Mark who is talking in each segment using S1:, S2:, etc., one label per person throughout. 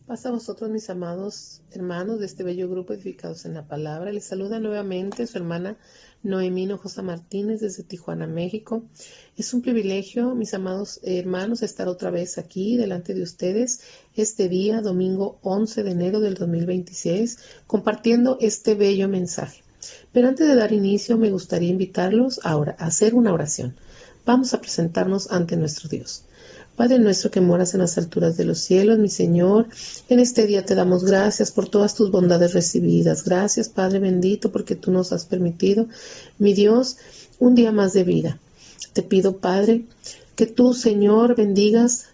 S1: Paz a vosotros, mis amados hermanos de este bello grupo edificados en la palabra. Les saluda nuevamente su hermana Noemí Hinojosa Martínez desde Tijuana, México. Es un privilegio, mis amados hermanos, estar otra vez aquí delante de ustedes este día, domingo 11 de enero del 2026, compartiendo este bello mensaje. Pero antes de dar inicio, me gustaría invitarlos ahora a hacer una oración. Vamos a presentarnos ante nuestro Dios. Padre nuestro que moras en las alturas de los cielos, mi Señor, en este día te damos gracias por todas tus bondades recibidas. Gracias, Padre bendito, porque tú nos has permitido, mi Dios, un día más de vida. Te pido, Padre, que tú, Señor, bendigas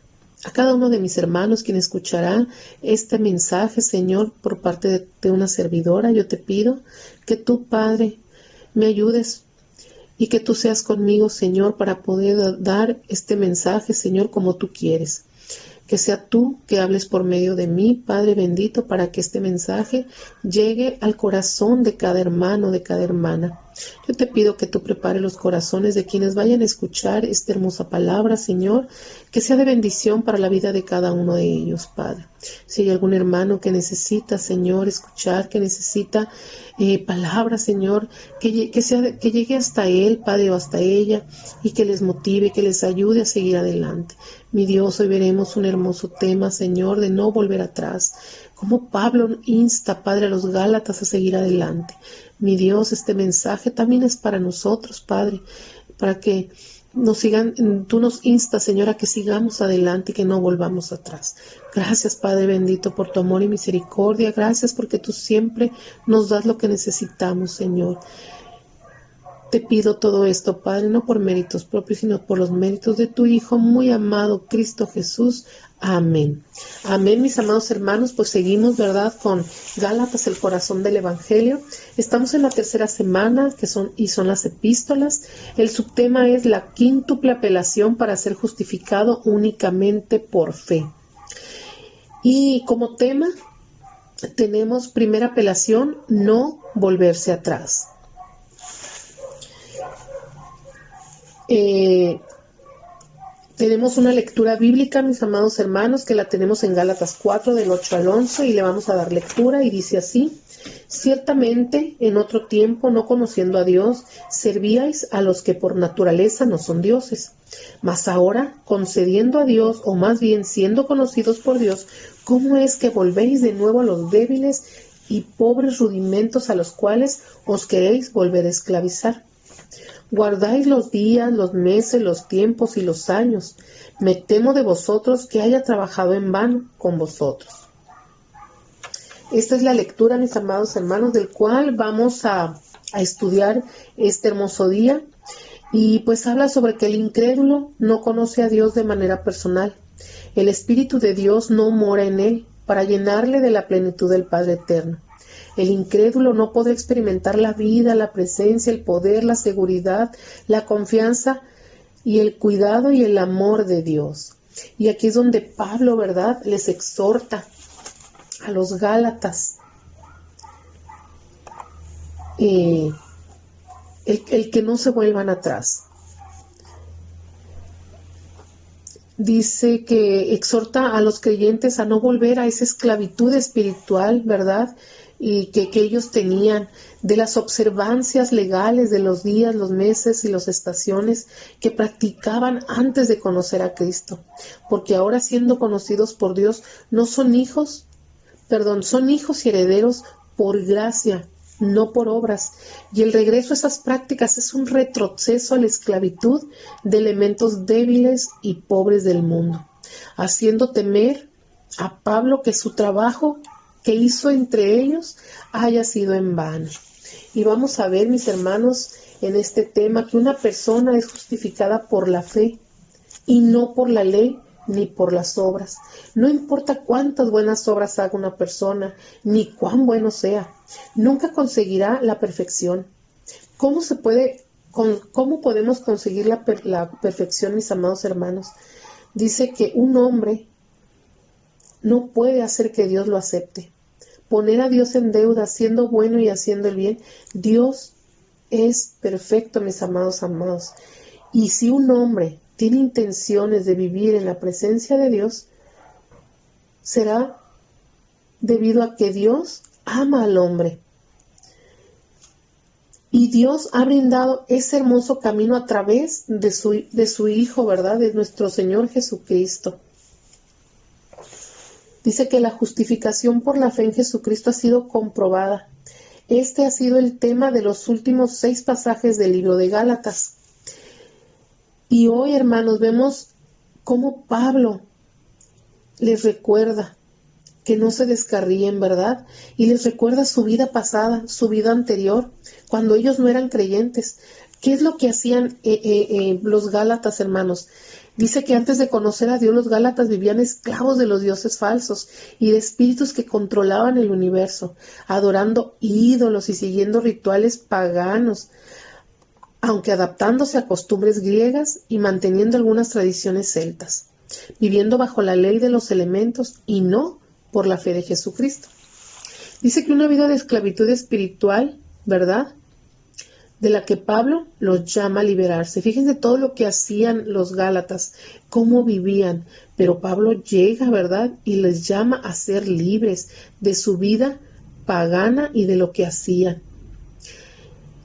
S1: a cada uno de mis hermanos quien escuchará este mensaje, Señor, por parte de una servidora. Yo te pido que tú, Padre, me ayudes y que tú seas conmigo, Señor, para poder dar este mensaje, Señor, como tú quieres. Que sea tú que hables por medio de mí, Padre bendito, para que este mensaje llegue al corazón de cada hermano, de cada hermana. Yo te pido que tú prepares los corazones de quienes vayan a escuchar esta hermosa palabra, Señor, que sea de bendición para la vida de cada uno de ellos, Padre. Si hay algún hermano que necesita, Señor, escuchar, que necesita palabras, Señor, que llegue hasta él, Padre, o hasta ella, y que les motive, que les ayude a seguir adelante. Mi Dios, hoy veremos un hermoso tema, Señor, de no volver atrás. Como Pablo insta, Padre, a los Gálatas a seguir adelante. Mi Dios, este mensaje también es para nosotros, Padre, para que nos sigan, tú nos instas, Señor, a que sigamos adelante y que no volvamos atrás. Gracias, Padre bendito, por tu amor y misericordia. Gracias porque tú siempre nos das lo que necesitamos, Señor. Te pido todo esto, Padre, no por méritos propios, sino por los méritos de tu Hijo muy amado, Cristo Jesús. Amén. Amén, mis amados hermanos, pues seguimos, ¿verdad?, con Gálatas, el corazón del Evangelio. Estamos en la tercera semana, son las epístolas. El subtema es la quíntuple apelación para ser justificado únicamente por fe. Y como tema tenemos primera apelación, no volverse atrás. Tenemos una lectura bíblica, mis amados hermanos, que la tenemos en Gálatas 4, del 8 al 11, y le vamos a dar lectura, y dice así: ciertamente, en otro tiempo, no conociendo a Dios, servíais a los que por naturaleza no son dioses. Mas ahora, concediendo a Dios, o más bien siendo conocidos por Dios, ¿cómo es que volvéis de nuevo a los débiles y pobres rudimentos a los cuales os queréis volver a esclavizar? Guardáis los días, los meses, los tiempos y los años. Me temo de vosotros que haya trabajado en vano con vosotros. Esta es la lectura, mis amados hermanos, del cual vamos a estudiar este hermoso día. Y pues habla sobre que el incrédulo no conoce a Dios de manera personal. El Espíritu de Dios no mora en él para llenarle de la plenitud del Padre eterno. El incrédulo no podrá experimentar la vida, la presencia, el poder, la seguridad, la confianza y el cuidado y el amor de Dios. Y aquí es donde Pablo, ¿verdad?, les exhorta a los Gálatas el que no se vuelvan atrás. Dice que exhorta a los creyentes a no volver a esa esclavitud espiritual, ¿verdad?, y que ellos tenían, de las observancias legales de los días, los meses y las estaciones que practicaban antes de conocer a Cristo. Porque ahora, siendo conocidos por Dios, son hijos y herederos por gracia, no por obras. Y el regreso a esas prácticas es un retroceso a la esclavitud de elementos débiles y pobres del mundo, haciendo temer a Pablo que su trabajo que hizo entre ellos haya sido en vano. Y vamos a ver, mis hermanos, en este tema que una persona es justificada por la fe y no por la ley ni por las obras. No importa cuántas buenas obras haga una persona, ni cuán bueno sea, nunca conseguirá la perfección. ¿Cómo podemos conseguir la perfección, mis amados hermanos? Dice que un hombre no puede hacer que Dios lo acepte. Poner a Dios en deuda, siendo bueno y haciendo el bien. Dios es perfecto, mis amados. Y si un hombre tiene intenciones de vivir en la presencia de Dios, será debido a que Dios ama al hombre. Y Dios ha brindado ese hermoso camino a través de su Hijo, ¿verdad? De nuestro Señor Jesucristo. Dice que la justificación por la fe en Jesucristo ha sido comprobada. Este ha sido el tema de los últimos 6 pasajes del libro de Gálatas. Y hoy, hermanos, vemos cómo Pablo les recuerda que no se descarríen, ¿verdad? Y les recuerda su vida pasada, su vida anterior, cuando ellos no eran creyentes. ¿Qué es lo que hacían los Gálatas, hermanos? Dice que antes de conocer a Dios, los Gálatas vivían esclavos de los dioses falsos y de espíritus que controlaban el universo, adorando ídolos y siguiendo rituales paganos, aunque adaptándose a costumbres griegas y manteniendo algunas tradiciones celtas, viviendo bajo la ley de los elementos y no por la fe de Jesucristo. Dice que una vida de esclavitud espiritual, ¿verdad?, de la que Pablo los llama a liberarse. Fíjense todo lo que hacían los Gálatas, cómo vivían, pero Pablo llega, ¿verdad?, y les llama a ser libres de su vida pagana y de lo que hacían.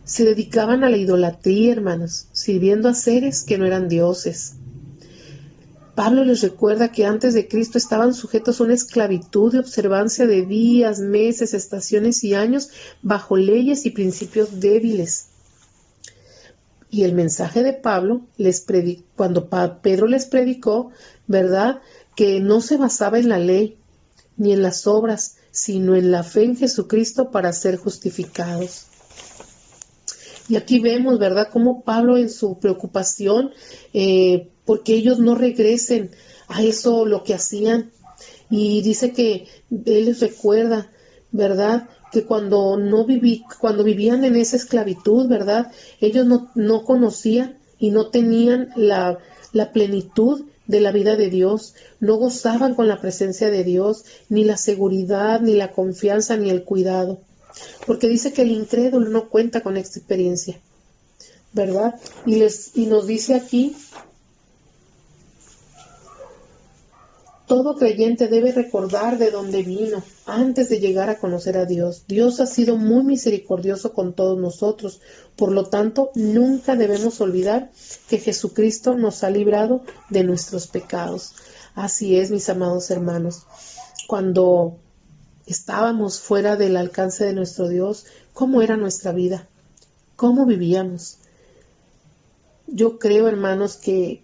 S1: Se dedicaban a la idolatría, hermanos, sirviendo a seres que no eran dioses. Pablo les recuerda que antes de Cristo estaban sujetos a una esclavitud de observancia de días, meses, estaciones y años bajo leyes y principios débiles. Y el mensaje de Pablo, cuando Pedro les predicó, ¿verdad?, que no se basaba en la ley ni en las obras, sino en la fe en Jesucristo para ser justificados. Y aquí vemos, ¿verdad?, cómo Pablo en su preocupación, porque ellos no regresen a eso lo que hacían. Y dice que él les recuerda, ¿verdad?, que cuando vivían en esa esclavitud, ¿verdad?, ellos no conocían y no tenían la plenitud de la vida de Dios, no gozaban con la presencia de Dios, ni la seguridad, ni la confianza, ni el cuidado. Porque dice que el incrédulo no cuenta con esta experiencia, ¿verdad? Y nos dice aquí, todo creyente debe recordar de dónde vino antes de llegar a conocer a Dios. Dios ha sido muy misericordioso con todos nosotros. Por lo tanto, nunca debemos olvidar que Jesucristo nos ha librado de nuestros pecados. Así es, mis amados hermanos. Cuando estábamos fuera del alcance de nuestro Dios, ¿cómo era nuestra vida? ¿Cómo vivíamos? Yo creo, hermanos, que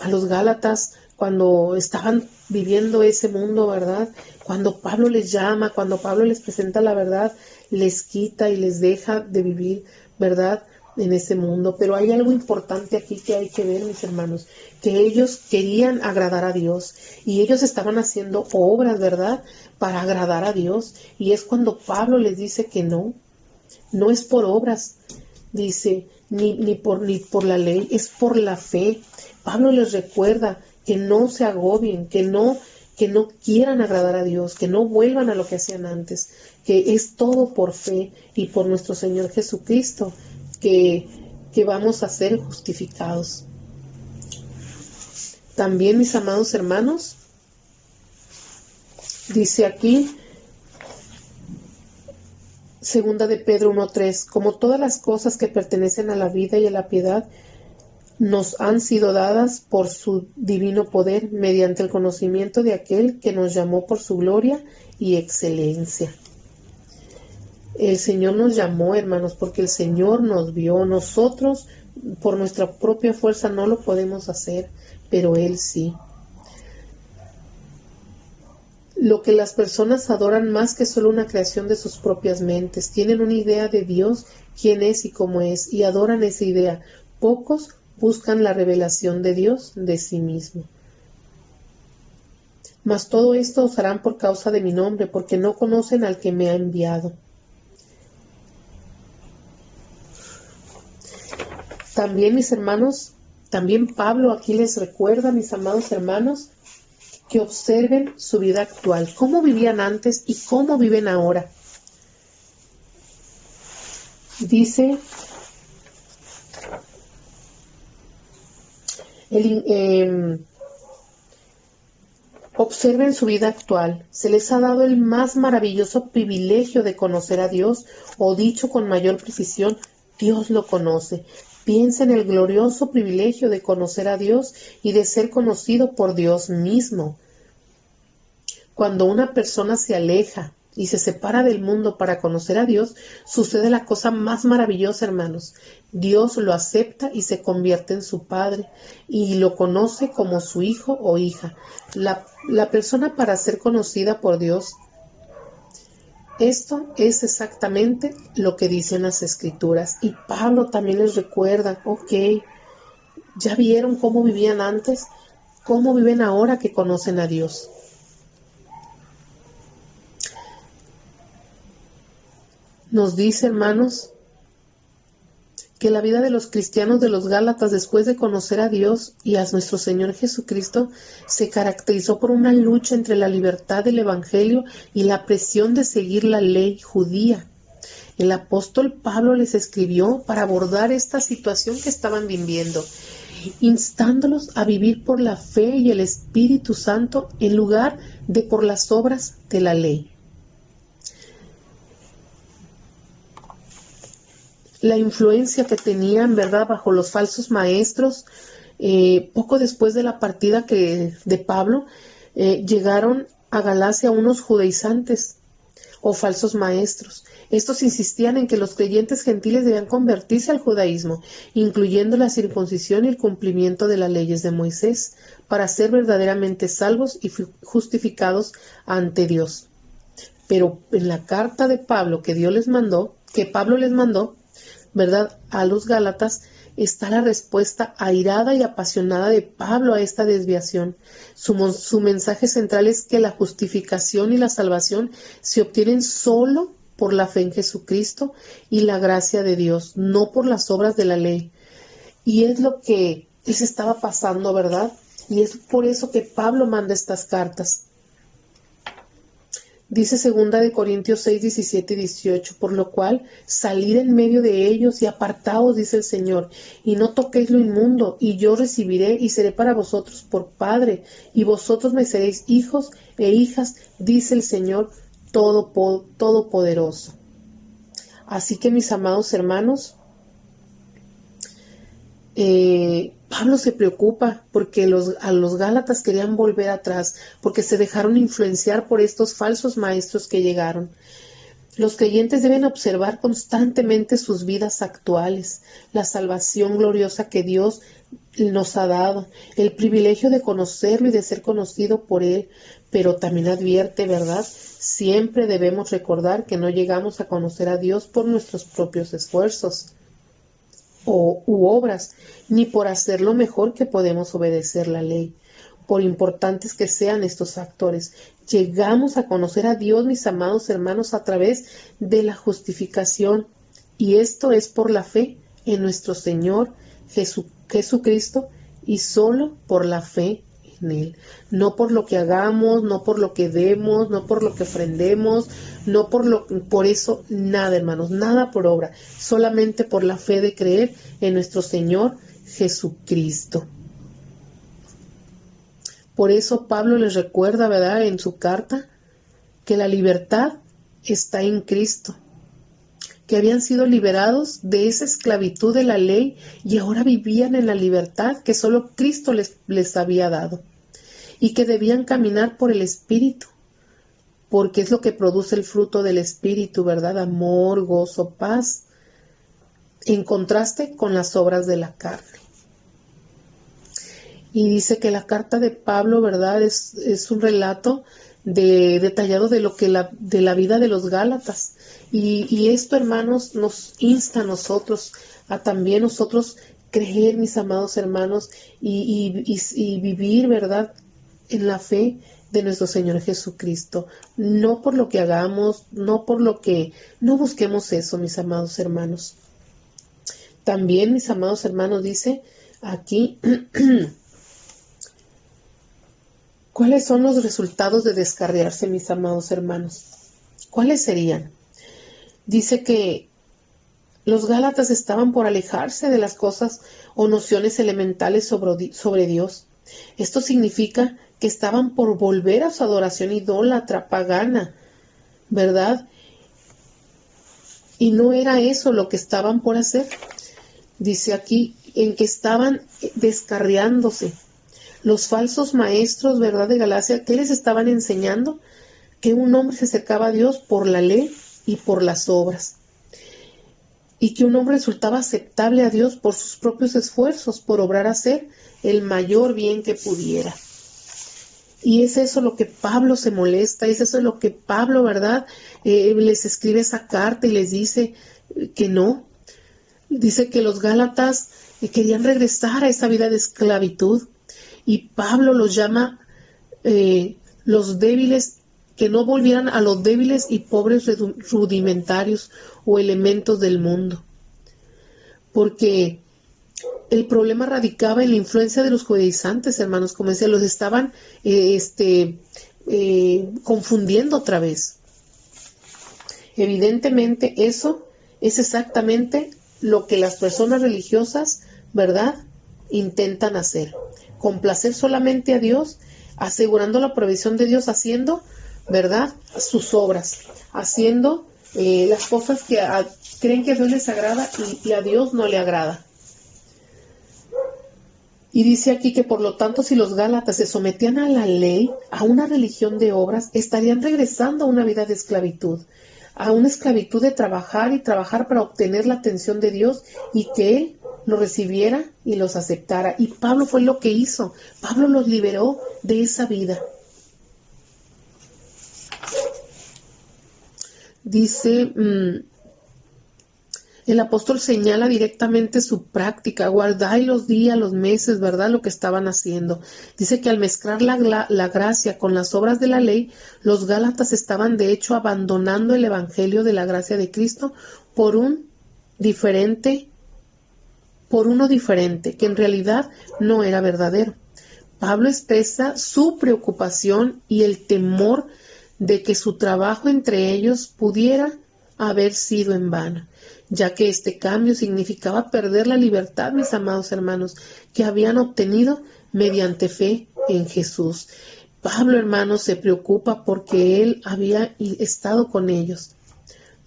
S1: a los Gálatas, cuando estaban viviendo ese mundo, ¿verdad?, cuando Pablo les llama, cuando Pablo les presenta la verdad, les quita y les deja de vivir, ¿verdad?, en ese mundo. Pero hay algo importante aquí que hay que ver, mis hermanos, que ellos querían agradar a Dios y ellos estaban haciendo obras, ¿verdad?, para agradar a Dios. Y es cuando Pablo les dice que no es por obras, dice, ni por la ley, es por la fe. Pablo les recuerda que no se agobien, que no quieran agradar a Dios, que no vuelvan a lo que hacían antes, que es todo por fe y por nuestro Señor Jesucristo que vamos a ser justificados. También, mis amados hermanos, dice aquí, segunda de Pedro 1:3, como todas las cosas que pertenecen a la vida y a la piedad, nos han sido dadas por su divino poder mediante el conocimiento de aquel que nos llamó por su gloria y excelencia. El Señor nos llamó, hermanos, porque el Señor nos vio. Nosotros, por nuestra propia fuerza, no lo podemos hacer, pero Él sí. Lo que las personas adoran más que solo una creación de sus propias mentes. Tienen una idea de Dios, quién es y cómo es, y adoran esa idea. Pocos buscan la revelación de Dios de sí mismo. Mas todo esto os harán por causa de mi nombre, porque no conocen al que me ha enviado. También, mis hermanos, también Pablo aquí les recuerda, mis amados hermanos, que observen su vida actual, cómo vivían antes y cómo viven ahora. Dice Observen su vida actual. Se les ha dado el más maravilloso privilegio de conocer a Dios, o dicho con mayor precisión, Dios lo conoce. Piensa en el glorioso privilegio de conocer a Dios y de ser conocido por Dios mismo. Cuando una persona se aleja y se separa del mundo para conocer a Dios, sucede la cosa más maravillosa, hermanos. Dios lo acepta y se convierte en su Padre y lo conoce como su hijo o hija. La persona, para ser conocida por Dios, esto es exactamente lo que dicen las Escrituras. Y Pablo también les recuerda, ¿ya vieron cómo vivían antes? ¿Cómo viven ahora que conocen a Dios? Nos dice, hermanos, que la vida de los cristianos de los Gálatas, después de conocer a Dios y a nuestro Señor Jesucristo, se caracterizó por una lucha entre la libertad del Evangelio y la presión de seguir la ley judía. El apóstol Pablo les escribió para abordar esta situación que estaban viviendo, instándolos a vivir por la fe y el Espíritu Santo en lugar de por las obras de la ley. La influencia que tenían, ¿verdad?, bajo los falsos maestros, poco después de la partida de Pablo, llegaron a Galacia unos judaizantes o falsos maestros. Estos insistían en que los creyentes gentiles debían convertirse al judaísmo, incluyendo la circuncisión y el cumplimiento de las leyes de Moisés, para ser verdaderamente salvos y justificados ante Dios. Pero en la carta de Pablo que Pablo les mandó, ¿verdad?, a los Gálatas, está la respuesta airada y apasionada de Pablo a esta desviación. Su mensaje central es que la justificación y la salvación se obtienen solo por la fe en Jesucristo y la gracia de Dios, no por las obras de la ley. Y es lo que les estaba pasando, ¿verdad? Y es por eso que Pablo manda estas cartas. Dice 2 Corintios 6, 17 y 18, por lo cual salid en medio de ellos y apartaos, dice el Señor, y no toquéis lo inmundo, y yo recibiré y seré para vosotros por Padre, y vosotros me seréis hijos e hijas, dice el Señor Todopoderoso. Así que, mis amados hermanos, Pablo se preocupa porque a los Gálatas querían volver atrás, porque se dejaron influenciar por estos falsos maestros que llegaron. Los creyentes deben observar constantemente sus vidas actuales, la salvación gloriosa que Dios nos ha dado, el privilegio de conocerlo y de ser conocido por Él, pero también advierte, ¿verdad? Siempre debemos recordar que no llegamos a conocer a Dios por nuestros propios esfuerzos u obras, ni por hacer lo mejor que podemos obedecer la ley. Por importantes que sean estos factores, llegamos a conocer a Dios, mis amados hermanos, a través de la justificación, y esto es por la fe en nuestro Señor Jesucristo, y solo por la fe en Él, no por lo que hagamos, no por lo que demos, no por lo que ofrendemos, no por eso, nada, hermanos, nada por obra, solamente por la fe de creer en nuestro Señor Jesucristo. Por eso Pablo les recuerda, ¿verdad?, en su carta, que la libertad está en Cristo, que habían sido liberados de esa esclavitud de la ley y ahora vivían en la libertad que solo Cristo les había dado, y que debían caminar por el Espíritu, porque es lo que produce el fruto del Espíritu, ¿verdad? Amor, gozo, paz, en contraste con las obras de la carne. Y dice que la carta de Pablo, ¿verdad?, es un relato detallado de la vida de los Gálatas. Y esto, hermanos, nos insta a nosotros, a también nosotros creer, mis amados hermanos, y vivir, ¿verdad?, en la fe de nuestro Señor Jesucristo. No por lo que hagamos, no busquemos eso, mis amados hermanos. También, mis amados hermanos, dice aquí, ¿cuáles son los resultados de descarriarse, mis amados hermanos? ¿Cuáles serían? Dice que los Gálatas estaban por alejarse de las cosas o nociones elementales sobre Dios. Esto significa que estaban por volver a su adoración idólatra, pagana, ¿verdad? Y no era eso lo que estaban por hacer. Dice aquí, en que estaban descarriándose. Los falsos maestros, ¿verdad?, de Galacia, ¿qué les estaban enseñando? Que un hombre se acercaba a Dios por la ley y por las obras. Y que un hombre resultaba aceptable a Dios por sus propios esfuerzos, por obrar a hacer el mayor bien que pudiera. Y es eso lo que Pablo se molesta, es eso lo que Pablo, ¿verdad?, les escribe esa carta y les dice que no. Dice que los Gálatas querían regresar a esa vida de esclavitud. Y Pablo los llama los débiles, que no volvieran a los débiles y pobres rudimentarios o elementos del mundo. Porque el problema radicaba en la influencia de los judaizantes, hermanos, como decía, los estaban confundiendo otra vez. Evidentemente eso es exactamente lo que las personas religiosas, ¿verdad?, intentan hacer. Complacer solamente a Dios, asegurando la provisión de Dios, haciendo, ¿verdad?, sus obras, haciendo las cosas que creen que a Dios les agrada y a Dios no le agrada. Y dice aquí que por lo tanto, si los Gálatas se sometían a la ley, a una religión de obras, estarían regresando a una vida de esclavitud, a una esclavitud de trabajar y trabajar para obtener la atención de Dios y que Él los recibiera y los aceptara. Y Pablo fue lo que hizo. Pablo los liberó de esa vida. Dice, el apóstol señala directamente su práctica, guardáis los días, los meses, ¿verdad?, lo que estaban haciendo. Dice que al mezclar la gracia con las obras de la ley, los Gálatas estaban de hecho abandonando el evangelio de la gracia de Cristo por uno diferente, que en realidad no era verdadero. Pablo expresa su preocupación y el temor de que su trabajo entre ellos pudiera haber sido en vano, ya que este cambio significaba perder la libertad, mis amados hermanos, que habían obtenido mediante fe en Jesús. Pablo, hermanos, se preocupa porque él había estado con ellos,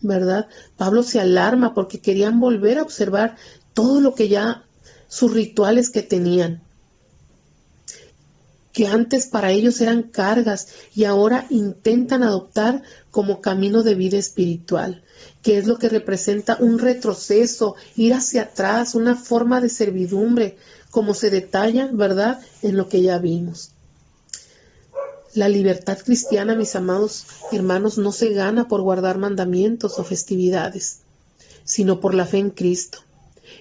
S1: ¿verdad? Pablo se alarma porque querían volver a observar todo lo que ya, sus rituales que tenían, que antes para ellos eran cargas y ahora intentan adoptar como camino de vida espiritual, que es lo que representa un retroceso, ir hacia atrás, una forma de servidumbre, como se detalla, ¿verdad?, en lo que ya vimos. La libertad cristiana, mis amados hermanos, no se gana por guardar mandamientos o festividades, sino por la fe en Cristo.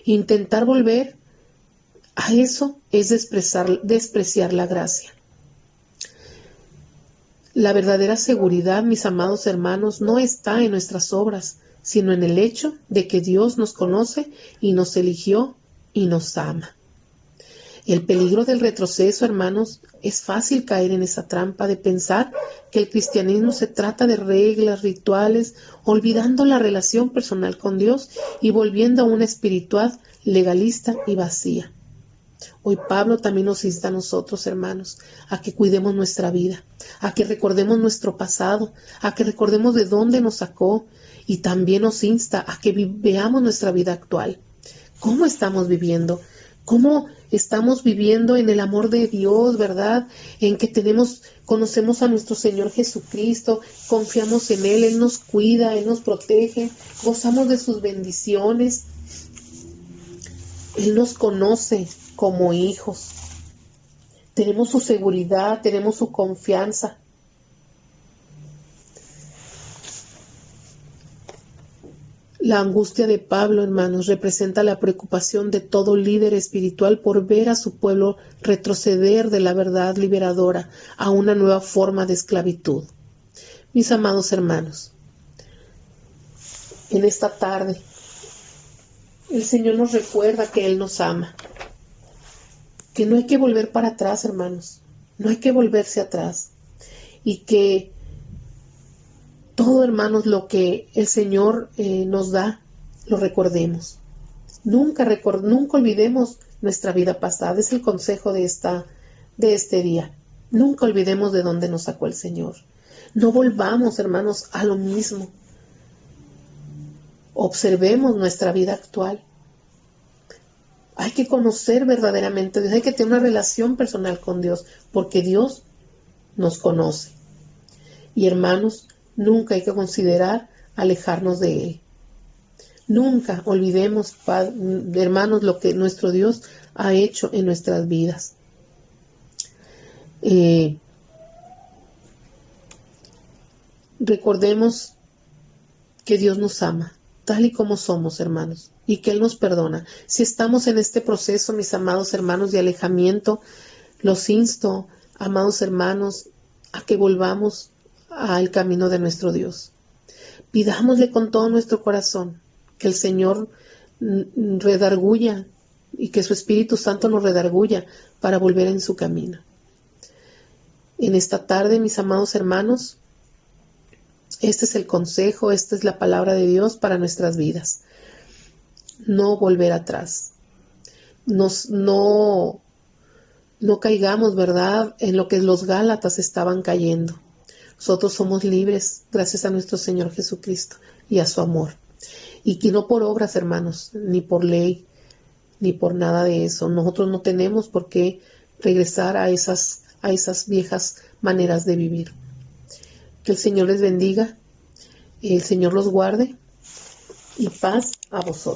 S1: Intentar volver a eso es despreciar la gracia. La verdadera seguridad, mis amados hermanos, no está en nuestras obras, sino en el hecho de que Dios nos conoce y nos eligió y nos ama. El peligro del retroceso, hermanos, es fácil caer en esa trampa de pensar que el cristianismo se trata de reglas, rituales, olvidando la relación personal con Dios y volviendo a una espiritualidad legalista y vacía. Hoy Pablo también nos insta a nosotros, hermanos, a que cuidemos nuestra vida, a que recordemos nuestro pasado, a que recordemos de dónde nos sacó, y también nos insta a que veamos nuestra vida actual. ¿Cómo estamos viviendo? ¿Cómo estamos viviendo en el amor de Dios, verdad? En que conocemos a nuestro Señor Jesucristo, confiamos en Él, Él nos cuida, Él nos protege, gozamos de sus bendiciones. Él nos conoce como hijos. Tenemos su seguridad, tenemos su confianza. La angustia de Pablo, hermanos, representa la preocupación de todo líder espiritual por ver a su pueblo retroceder de la verdad liberadora a una nueva forma de esclavitud. Mis amados hermanos, en esta tarde, el Señor nos recuerda que Él nos ama, que no hay que volver para atrás, hermanos, no hay que volverse atrás, y que todo, hermanos, lo que el Señor nos da, lo recordemos. Nunca olvidemos nuestra vida pasada. Es el consejo de este día. Nunca olvidemos de dónde nos sacó el Señor. No volvamos, hermanos, a lo mismo. Observemos nuestra vida actual. Hay que conocer verdaderamente a Dios, hay que tener una relación personal con Dios, porque Dios nos conoce. Y hermanos, nunca hay que considerar alejarnos de Él. Nunca olvidemos, hermanos, lo que nuestro Dios ha hecho en nuestras vidas. Recordemos que Dios nos ama, tal y como somos, hermanos, y que Él nos perdona. Si estamos en este proceso, mis amados hermanos, de alejamiento, los insto, amados hermanos, a que volvamos al camino de nuestro Dios. Pidámosle con todo nuestro corazón que el Señor redarguya y que su Espíritu Santo nos redarguya para volver en su camino. En esta tarde, mis amados hermanos, este es el consejo, esta es la palabra de Dios para nuestras vidas. No volver atrás. No caigamos, ¿verdad?, en lo que los Gálatas estaban cayendo. Nosotros somos libres gracias a nuestro Señor Jesucristo y a su amor. Y que no por obras, hermanos, ni por ley, ni por nada de eso. Nosotros no tenemos por qué regresar a esas viejas maneras de vivir. Que el Señor les bendiga, el Señor los guarde y paz a vosotros.